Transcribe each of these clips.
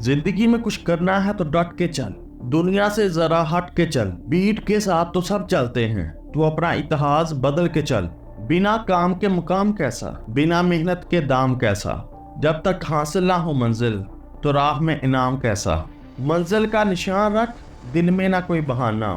जिंदगी में कुछ करना है तो डट के चल, दुनिया से जरा हट के चल। बीट के साथ तो सब चलते हैं, तू अपना इतिहास बदल के चल। बिना काम के मुकाम कैसा, बिना मेहनत के दाम कैसा। जब तक हासिल ना हो मंजिल तो राह में इनाम कैसा। मंजिल का निशान रख, दिल में ना कोई बहाना।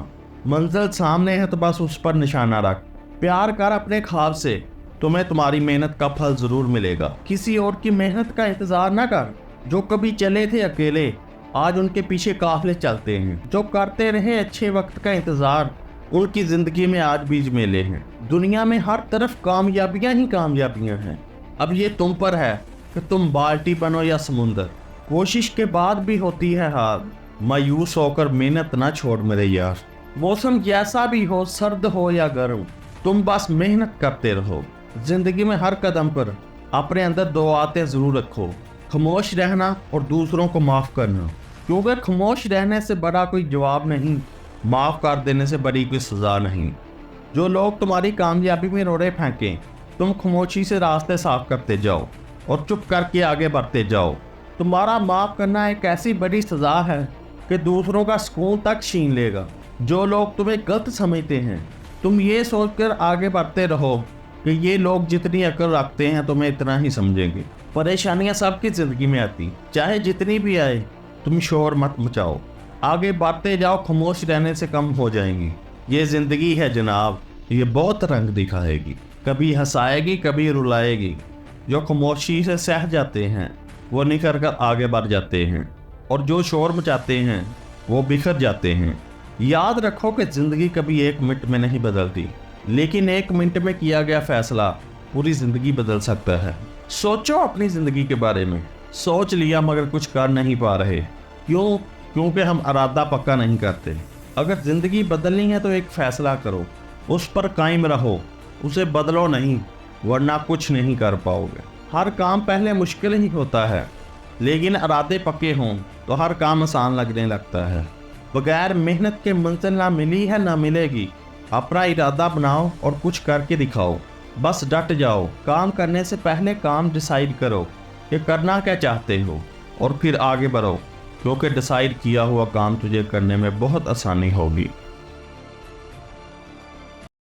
मंजिल सामने है तो बस उस पर निशाना रख। प्यार कर अपने ख्वाब से, तुम्हें तुम्हारी मेहनत का फल जरूर मिलेगा। किसी और की मेहनत का इंतजार ना कर। जो कभी चले थे अकेले, आज उनके पीछे काफिले चलते हैं। जो करते रहे अच्छे वक्त का इंतजार, उनकी जिंदगी में आज बीज मेले हैं। दुनिया में हर तरफ कामयाबियां ही कामयाबियां हैं। अब ये तुम पर है कि तुम बाल्टी बनो या समुंदर। कोशिश के बाद भी होती है हार, मायूस होकर मेहनत ना छोड़ मेरे यार। मौसम जैसा भी हो, सर्द हो या गर्म, तुम बस मेहनत करते रहो। जिंदगी में हर कदम पर अपने अंदर दो आते जरूर रखो, खामोश रहना और दूसरों को माफ करना। क्योंकि खामोश रहने से बड़ा कोई जवाब नहीं, माफ कर देने से बड़ी कोई सजा नहीं। जो लोग तुम्हारी कामयाबी में रोड़े फेंकें, तुम खामोशी से रास्ते साफ करते जाओ और चुप करके आगे बढ़ते जाओ। तुम्हारा माफ करना एक ऐसी बड़ी सजा है कि दूसरों का सुकून तक छीन लेगा। जो लोग तुम्हें गलत समझते हैं, तुम ये सोचकर आगे बढ़ते रहो कि ये लोग जितनी अक्ल रखते हैं तुम्हें इतना ही समझेंगे। परेशानियां सबकी जिंदगी में आती, चाहे जितनी भी आए, तुम शोर मत मचाओ। आगे बढ़ते जाओ, खामोश रहने से कम हो जाएंगी। ये जिंदगी है जनाब, ये बहुत रंग दिखाएगी, कभी हंसाएगी कभी रुलाएगी। जो खामोशी से सह जाते हैं वो निखर कर आगे बढ़ जाते हैं, और जो शोर मचाते हैं वो बिखर जाते हैं। याद रखो कि जिंदगी कभी एक मिनट में नहीं बदलती, लेकिन एक मिनट में किया गया फैसला पूरी जिंदगी बदल सकता है। सोचो अपनी जिंदगी के बारे में। सोच लिया मगर कुछ कर नहीं पा रहे, क्यों? क्योंकि हम इरादा पक्का नहीं करते। अगर जिंदगी बदलनी है तो एक फैसला करो, उस पर कायम रहो, उसे बदलो नहीं, वरना कुछ नहीं कर पाओगे। हर काम पहले मुश्किल ही होता है, लेकिन इरादे पक्के हों तो हर काम आसान लगने लगता है। बगैर मेहनत के मंजिल ना मिली है ना मिलेगी। अपना इरादा बनाओ और कुछ करके दिखाओ। बस डट जाओ। काम करने से पहले काम डिसाइड करो कि करना क्या चाहते हो, और फिर आगे बढ़ो, क्योंकि डिसाइड किया हुआ काम तुझे करने में बहुत आसानी होगी।